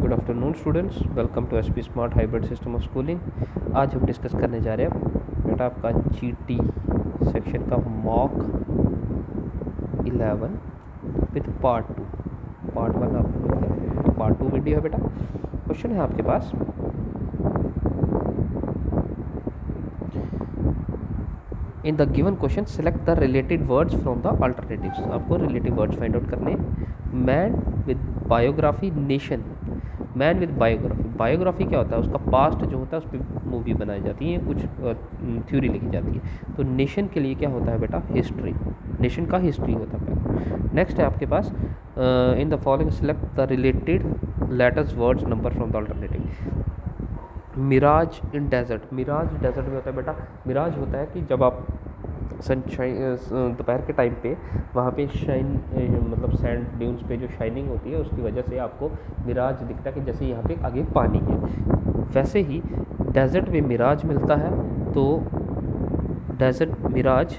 Good afternoon students, welcome to SP smart hybrid system of schooling. आज हम discuss करने जा रहे हैं बेटा आपका जीटी सेक्शन का मॉक 11 विद पार्ट 2। पार्ट 1 आपको पार्ट 2 वीडियो है बेटा। क्वेश्चन है आपके पास, in the given question select the related words from the alternatives. आपको रिलेटिव वर्ड्स फाइंड आउट करने। Man with biography, nation. Man with biography, biography क्या होता है, उसका पास्ट जो होता है उस पर मूवी बनाई जाती है, कुछ थ्योरी लिखी जाती है। तो नेशन के लिए क्या होता है बेटा, हिस्ट्री। नेशन का हिस्ट्री होता है। नेक्स्ट है आपके पास, in the following select the related letters words number from the alternative. Mirage in desert, mirage desert में होता है बेटा। मिराज होता है कि जब आप सनशाइन दोपहर के टाइम पे वहाँ पे शाइन मतलब सैंड ड्यून्स पे जो शाइनिंग होती है उसकी वजह से आपको मिराज दिखता है कि जैसे यहाँ पे आगे पानी है। वैसे ही डेजर्ट में मिराज मिलता है, तो डेजर्ट मिराज।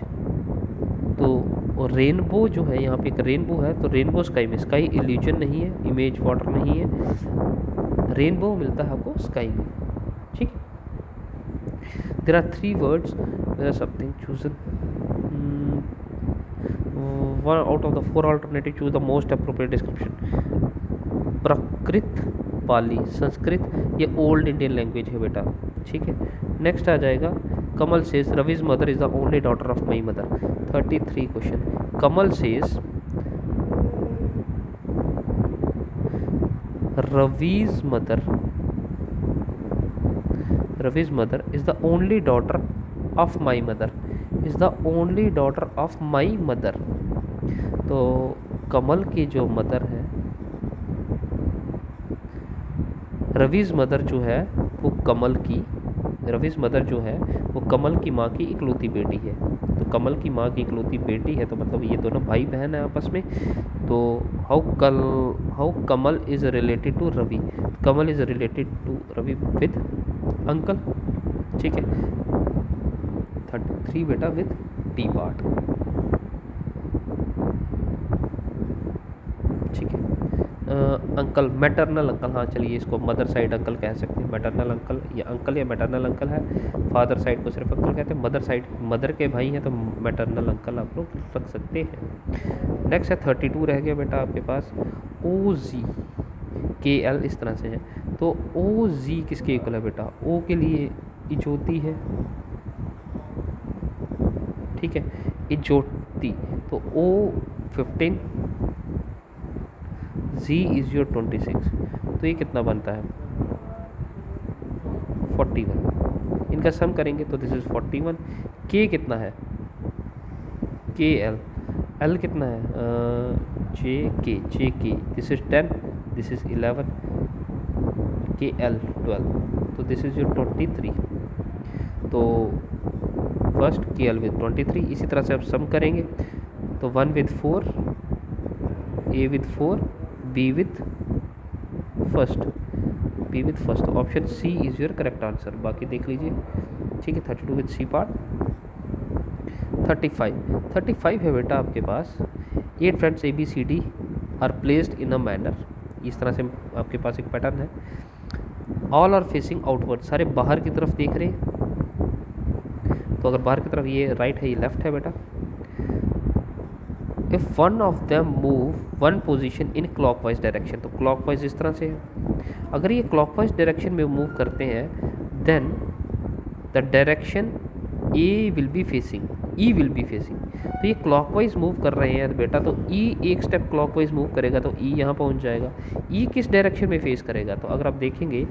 तो रेनबो जो है, यहाँ पे एक रेनबो है, तो रेनबो स्काई में, स्काई इल्यूजन नहीं है, इमेज वाटर नहीं है, रेनबो मिलता है आपको स्काई में। ठीक है। There are 3 words, there are something chosen, one out of the 4 alternative, choose the most appropriate description। प्राकृत पाली, संस्कृत, ये ओल्ड इंडियन लैंग्वेज है बेटा। ठीक है। नेक्स्ट आ जाएगा, Kamal says Ravi's mother is the only daughter of my mother. 33 question. Kamal says Ravi's mother is the only daughter of my mother, is the only daughter of my mother. तो कमल की जो मदर है, रविज मदर जो है वो कमल की, रविज मदर जो है वो कमल की माँ की इकलौती बेटी है। तो कमल की माँ की इकलौती बेटी है, तो मतलब ये दोनों भाई बहन है आपस में। तो how Kamal is related to Ravi, Kamal is related to Ravi with uncle. ठीक है। 33 बेटा विद टी पार्ट। ठीक है। अंकल, मैटरनल अंकल, हाँ चलिए इसको मदर साइड अंकल कह सकते हैं। मैटरनल अंकल या अंकल या मैटरनल अंकल है। फादर साइड को सिर्फ अंकल कहते हैं। मदर साइड, मदर के भाई हैं तो मैटरनल अंकल आप लोग रख सकते हैं। नेक्स्ट है 32 रह गया बेटा आपके पास। ओ जी के एल इस तरह से है, तो ओ जी किसके इक्वल है बेटा, ओ के लिए इजोती है। ठीक है, इजोती। तो ओ 15, जी इज योर 26, तो ये कितना बनता है 41। इनका सम करेंगे तो दिस इज 41। के कितना है, के एल, एल कितना है जे के, दिस इज 10, दिस इज 11, के एल 12, तो दिस इज योर 23। तो फर्स्ट के एल विद 23। इसी तरह से आप सम करेंगे तो 1 with 4, A with 4, B with first, option C is your correct answer. बाकी देख लीजिए। ठीक है। 32 विथ सी पार्ट। 35 है बेटा आपके पास। 8 friends ABCD are placed in a manner, इस तरह से आपके पास एक पैटर्न है। ऑल आर फेसिंग आउटवर्ड, सारे बाहर की तरफ देख रहे हैं। तो अगर बाहर की तरफ ये राइट है, ये लेफ्ट है बेटा। If one of them move one position in clockwise direction, तो क्लॉकवाइज इस तरह से है। अगर ये क्लॉकवाइज डायरेक्शन में मूव करते हैं, then the direction A will be facing, E will be facing. तो ये क्लॉकवाइज मूव कर रहे हैं बेटा, तो ई एक स्टेप क्लॉकवाइज मूव करेगा तो ई यहाँ पहुँच जाएगा। ई किस डायरेक्शन में फेस करेगा, तो अगर आप देखेंगे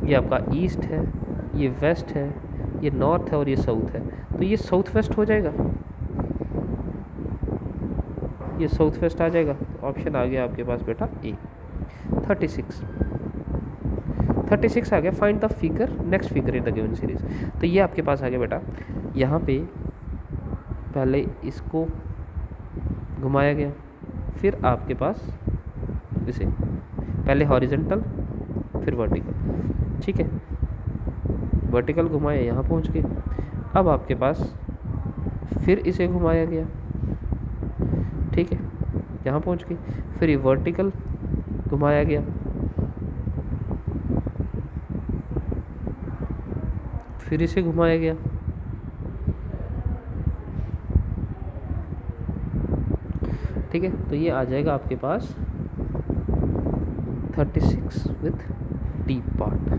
ये आपका ईस्ट है, ये वेस्ट है, ये नॉर्थ है और ये साउथ है, तो ये साउथ वेस्ट हो जाएगा, ये साउथ वेस्ट आ जाएगा। तो ऑप्शन आ गया आपके पास बेटा ए। 36 आ गया। Find the figure, next figure in the given series. तो ये आपके पास आ गया बेटा। यहाँ पे पहले इसको घुमाया गया, फिर आपके पास इसे पहले हॉरिजेंटल फिर वर्टिकल। ठीक है, वर्टिकल घुमाया, यहाँ पहुँच गए। अब आपके पास फिर इसे घुमाया गया, ठीक है, यहाँ पहुँच गई। फिर ये वर्टिकल घुमाया गया, फिर इसे घुमाया गया, ठीक है। तो ये आ जाएगा आपके पास 36 विथ डी पार्ट।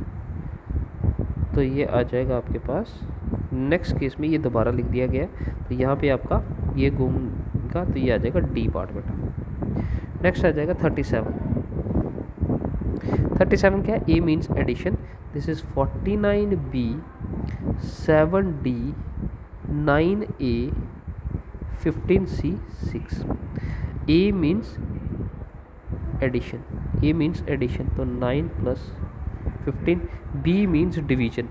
तो ये आ जाएगा आपके पास। नेक्स्ट केस में ये दोबारा लिख दिया गया है, तो यहाँ पे आपका ये घूमेगा, तो ये आ जाएगा डी पार्ट बेटा। नेक्स्ट आ जाएगा 37। 37 क्या है? A means addition, this is 49B 7D 9A 15C 6। A means addition, A means addition, तो 9 + 15। बी मीन्स डिवीजन,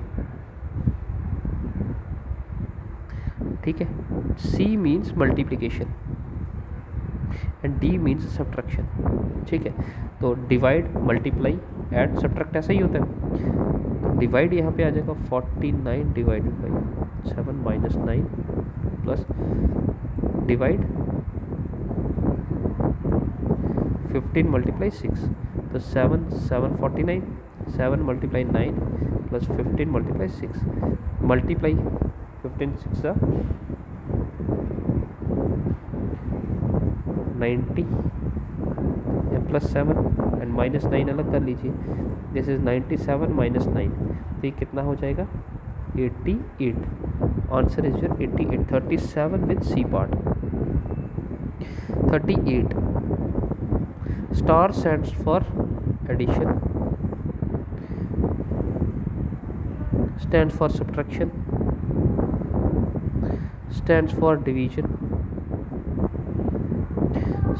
ठीक है। C means multiplication and D means subtraction, ठीक है। तो डिवाइड, मल्टीप्लाई, ऐड, सब्ट्रैक्ट ऐसा ही होता है। तो डिवाइड यहाँ पे आ जाएगा 49 divided by 7 minus 9 plus divide 15 multiply 6, तो 7 7 49, 7 multiply 9 plus 15 multiply 6, multiply 15 6 90 plus 7 and minus 9 अलग कर लीजिए, दिस इज 97 माइनस 9, तो ये कितना हो जाएगा 88। Answer is your 88। 37 with C part. 38 star stands for addition, stands for subtraction, stands for division,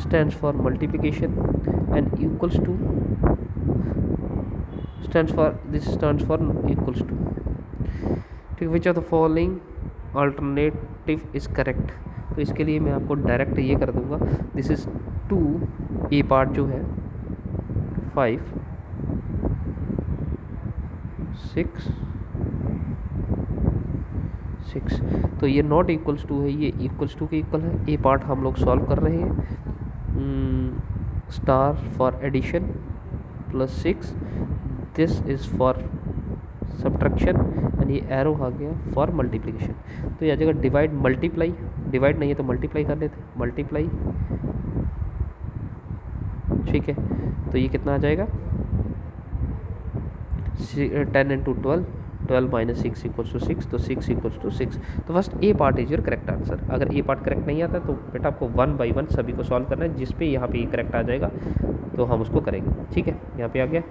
stands for multiplication and equals to, stands for, this stands for equals to, ठीक। which of the following alternative is correct? तो इसके लिए मैं आपको direct ये कर दूंगा, this is 2, A part जो है 5 6 6, तो ये नॉट इक्वल्स टू है, ये इक्वल्स टू के इक्वल है। ए पार्ट हम लोग सॉल्व कर रहे हैं, star for addition plus 6, this is for subtraction and ये एरो आ गया फॉर मल्टीप्लिकेशन। तो ये आ जाएगा डिवाइड मल्टीप्लाई, डिवाइड नहीं है तो मल्टीप्लाई कर लेते, मल्टीप्लाई, ठीक है। तो ये कितना आ जाएगा 10 इंटू 12, 12 माइनस 6 इक्वल्स टू 6, तो 6 इक्वल्स टू 6। तो first A part is your correct answer. अगर ए पार्ट करेक्ट नहीं आता तो बेटा आपको 1 बाई 1 सभी को सॉल्व करना है, जिस पे यहाँ पे ये करेक्ट आ जाएगा तो हम उसको करेंगे, ठीक है। यहाँ पे आ गया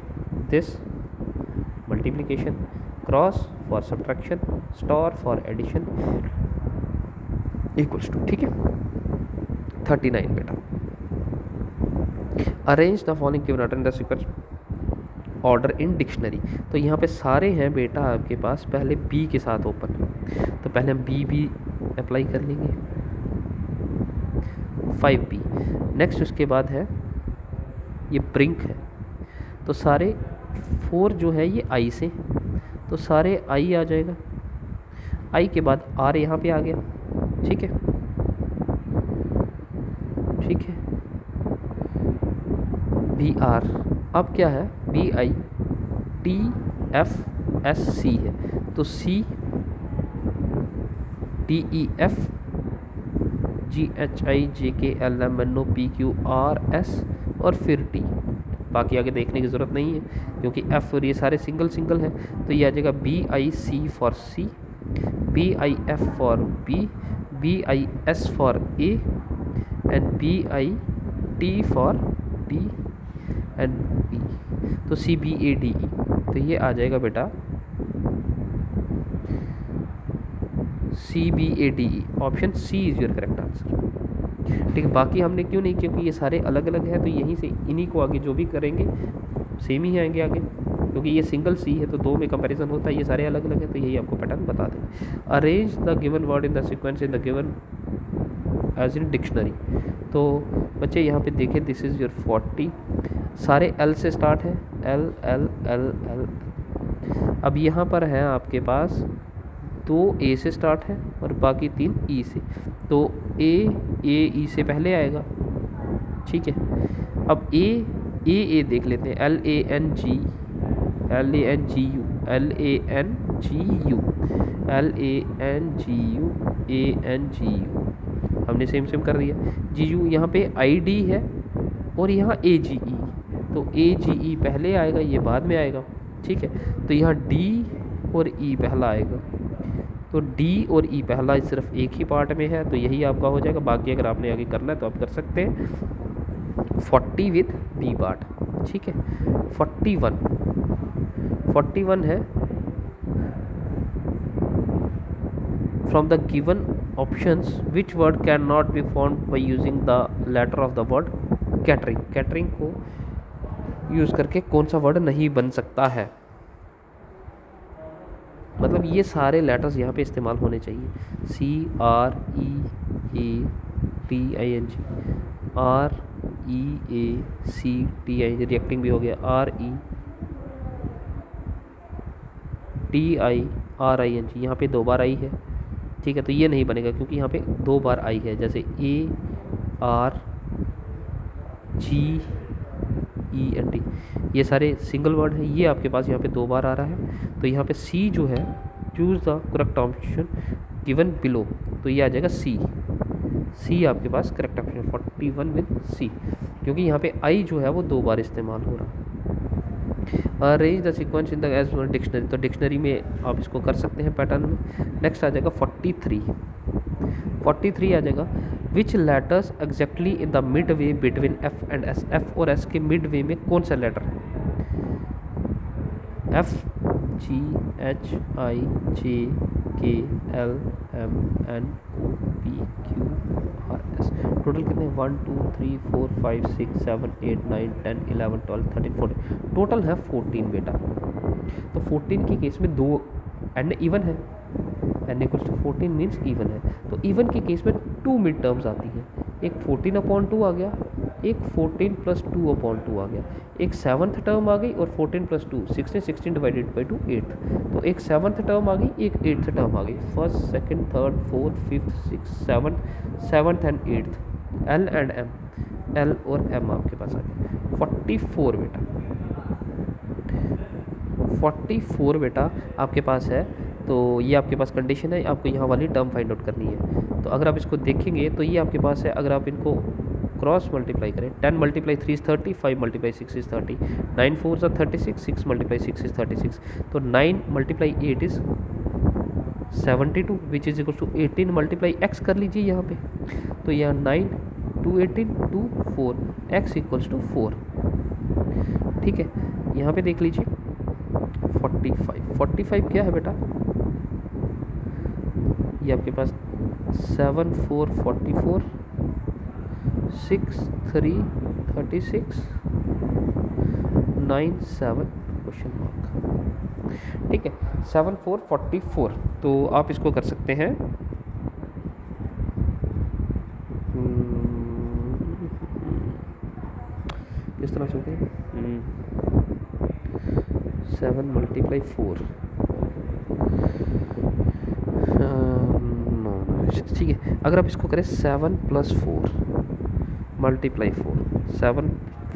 this multiplication, cross for subtraction, star for addition, equals to, ठीक है। 39 बेटा, arrange the following given in the sequence order in dictionary. तो यहाँ पे सारे हैं बेटा आपके पास पहले बी के साथ ओपन, तो पहले हम बी अप्लाई कर लेंगे, 5B। नेक्स्ट उसके बाद है ये ब्रिंक है, तो सारे 4 जो है ये आई से, तो सारे आई आ जाएगा, आई के बाद आर यहाँ पे आ गया, ठीक है, ठीक है, बी आर। अब क्या है, B I T F S C है, तो C D E F G H I J K L M N O P Q R S और फिर टी। बाकी आगे देखने की ज़रूरत नहीं है क्योंकि एफ और ये सारे सिंगल सिंगल हैं। तो ये आ जाएगा B I C for C, B I F for B, B I S for A and B I T for D and B, तो सी बी ए डी ई। तो ये आ जाएगा बेटा C B A D E, option C is your correct answer, ठीक है। बाकी हमने क्यों नहीं, क्योंकि ये सारे अलग अलग हैं, तो यहीं से इन्हीं को आगे जो भी करेंगे सेम ही आएंगे आगे, क्योंकि ये सिंगल सी है तो 2 में कंपैरिजन होता है, ये सारे अलग अलग हैं, तो यही आपको पैटर्न बता दें। Arrange the given word in the sequence in the given as in dictionary. तो बच्चे यहाँ पे देखें, दिस इज़ योर 40, सारे एल से स्टार्ट है, एल एल एल एल। अब यहाँ पर है आपके पास 2 ए से स्टार्ट है और बाकी 3 ई से, तो ए ई से पहले आएगा, ठीक है। अब ए देख लेते हैं, L A N G U, LANGU, LANGU हमने सेम सेम कर दिया। GU यहाँ पे ID है और यहाँ AGE, तो AGE पहले आएगा, ये बाद में आएगा, ठीक है। तो यहाँ D और E पहला आएगा, तो D और E पहला सिर्फ एक ही पार्ट में है, तो यही आपका हो जाएगा। बाकी अगर आपने आगे करना है तो आप कर सकते हैं 40 विद B पार्ट, ठीक है। 41 है from the given options which word cannot be found by using the letter of the word catering। Catering को यूज़ करके कौन सा वर्ड नहीं बन सकता है, मतलब ये सारे लेटर्स यहाँ पे इस्तेमाल होने चाहिए। CREATING, REACTING, रिएक्टिंग भी हो गया, RETIRING, यहाँ पे 2 बार आई है, ठीक है। तो ये नहीं बनेगा क्योंकि यहाँ पे 2 बार आई है, जैसे ARGENT, ये सारे सिंगल वर्ड है, ये आपके पास यहाँ पे 2 बार आ रहा है। तो यहाँ पे C जो है, choose the correct option given below, तो ये आ जाएगा C आपके पास करेक्ट ऑप्शन 41 विद C, क्योंकि यहाँ पे I जो है वो 2 बार इस्तेमाल हो रहा है। Arrange the sequence in the as dictionary, तो डिक्शनरी में आप इसको कर सकते हैं पैटर्न में। नेक्स्ट आ जाएगा 43 आ जाएगा, which letters exactly in the mid way between F and S, F और S के मिड वे में कौन सा लेटर है? F G H I J K L M N O P Q R S। Total कितने? 1 2 3 4 5 6 7 8 9 10 11 12 13 14, total है 14 बेटा। तो 14 के केस में 2 n इवन है, n equals to 14 means even है। तो इवन के केस में 2 मिड टर्म्स आती हैं, एक 14/2 आ गया, एक 14 + 2/2 आ गया, एक 7th टर्म आ गई और 14 + 2 16 डिवाइडेड बाई 2 8, तो एक 7th टर्म आ गई, एक 8th टर्म आ गई। First, second, third, fourth, fifth, six, seventh and 8th, L and M, L और M आपके पास आ गया। 44 बेटा, 44 बेटा आपके पास है। तो ये आपके पास कंडीशन है, आपको यहाँ वाली टर्म फाइंड आउट करनी है। तो अगर आप इसको देखेंगे तो ये आपके पास है, अगर आप इनको क्रॉस मल्टीप्लाई करें, 10 × 3 = 30, 5 × 6 = 30, 9 × 4 = 36, 6 × 6 = 36, तो 9 × 8 = 72 which is equal to 18 × x कर लीजिए यहाँ पे। तो यहाँ 9 2 18 2 4 x इक्वल्स टू 4, ठीक है। यहाँ पे देख लीजिए 45 क्या है बेटा? ये आपके पास 7 4 44, 6 3 36, 9 7 क्वेश्चन मार्क, ठीक है। 7 4 44, तो आप इसको कर सकते हैं किस तरह से होते हैं, 7 × 4, ठीक है। अगर आप इसको करें 7 + 4 × 4, 7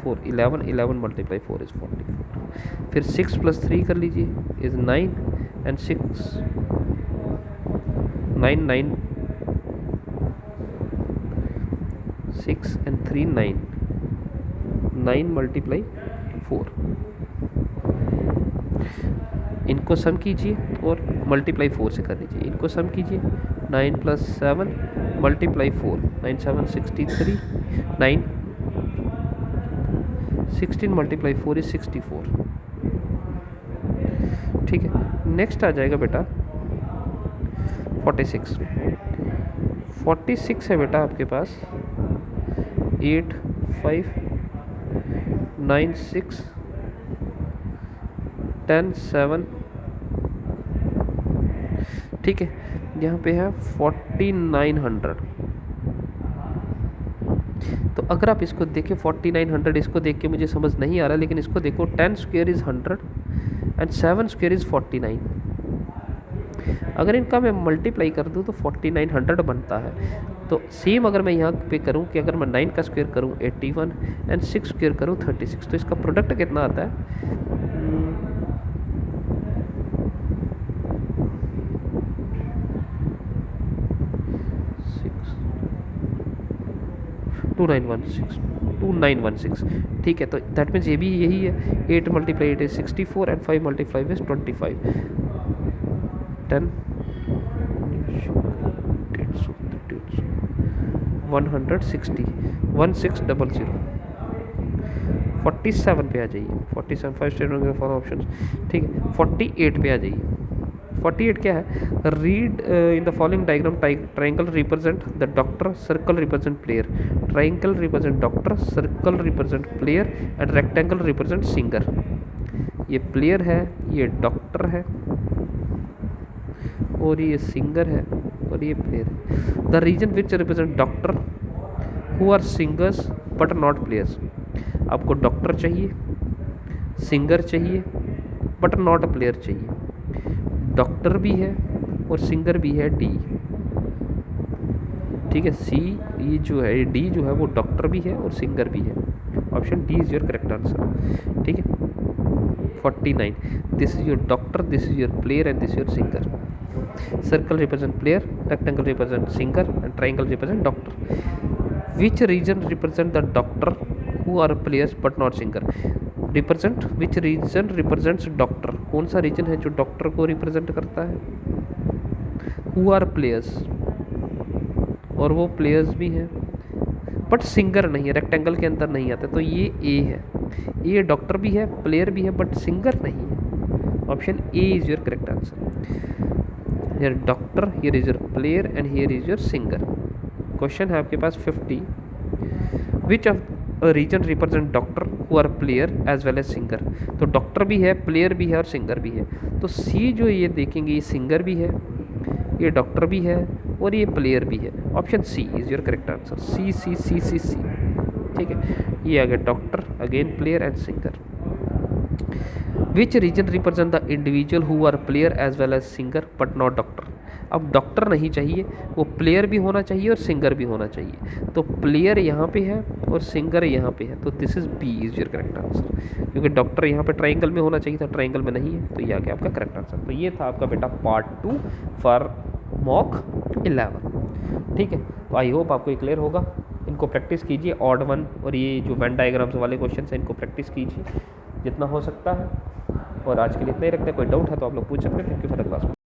4 11 11 × 4 इज़ 44, फिर 6 + 3 कर लीजिए इज़ 9 एंड 6 9 9 6 and 3 9 × 4, इनको सम कीजिए और मल्टीप्लाई 4 से कर दीजिए। इनको सम कीजिए, 9 + 7 × 4, 9 7 63, 9 16 × 4 इज 64, ठीक है। नेक्स्ट आ जाएगा बेटा 46 है बेटा आपके पास, 8 5 9 6 10 7, ठीक है। यहाँ पे है 4900, तो अगर आप इसको देखें 4900, इसको देख के मुझे समझ नहीं आ रहा, लेकिन इसको देखो 10² इज़ 100 एंड 7² इज़ 49। अगर इनका मैं मल्टीप्लाई कर दूँ तो 4900 बनता है। तो सेम अगर मैं यहाँ पे करूँ कि अगर मैं 9 का स्क्वायर करूँ 81 एंड 6 स्क्वायर करूँ 36, तो इसका प्रोडक्ट कितना आता है? 2916 ठीक है। तो दैट मीन्स ये भी यही है, 8 multiply 8 is 64 and 5 multiply is 25, 10 160 1600 47 पे आ जाइए, 47 5 स्टेटमेंट फॉर ऑप्शन ठीक है। 48 पे आ जाइए। 48 क्या है, read in the following diagram, triangle represent the doctor, circle represent player, triangle represent doctor, circle represent player and rectangle represent singer. ये प्लेयर है, ये डॉक्टर है और ये सिंगर है और ये प्लेयर है। The region which represent doctor who are singers but not players. आपको डॉक्टर चाहिए, सिंगर चाहिए बट नॉट अ प्लेयर चाहिए। डॉक्टर भी है और सिंगर भी है, डी ठीक है। सी ये जो है, डी जो है वो डॉक्टर भी है और सिंगर भी है। Option D is your correct answer, ठीक है। 49 this is your doctor, this is your player and this is your singer. Circle represent player, rectangle represent singer and triangle represent doctor. Which region represent the doctor who are players but not singer. Represent which region represents doctor, कौन सा reason है जो doctor को represent करता है। Who are players, और वो players भी हैं बट सिंगर नहीं है, रेक्टेंगल के अंदर नहीं आते, तो ये ए है। ये डॉक्टर भी है, प्लेयर भी है बट सिंगर नहीं है। Option A is your correct answer. Here doctor, here is your player and here is your singer. Question है आपके पास 50, which of region represent doctor who are player as well as singer. तो doctor भी है, player भी है और singer भी है। तो सी जो ये देखेंगे, ये सिंगर भी है, ये डॉक्टर भी है और ये प्लेयर भी है। Option C is your correct answer. C C C C C ठीक है। ये आ गया doctor, again player and singer. Which region represent the individual who are player as well as singer but not doctor. अब doctor नहीं चाहिए, वो player भी होना चाहिए और सिंगर भी होना चाहिए। तो प्लेयर यहाँ पे है और सिंगर यहाँ पे है, तो this is B is your correct answer. क्योंकि डॉक्टर यहाँ पे ट्राइंगल में होना चाहिए था, ट्राइंगल में नहीं है, तो ये आ गया आपका करेक्ट आंसर। तो ये था आपका बेटा पार्ट 2 फॉर मॉक 11, ठीक है। तो आई होप आपको ये क्लियर होगा। इनको प्रैक्टिस कीजिए, ऑड वन और ये जो वेन डायग्राम्स वाले क्वेश्चन हैं इनको प्रैक्टिस कीजिए जितना हो सकता है। और आज के लिए इतना ही रखते हैं, कोई डाउट है तो आप लोग पूछ सकते हैं। Thank you for the class.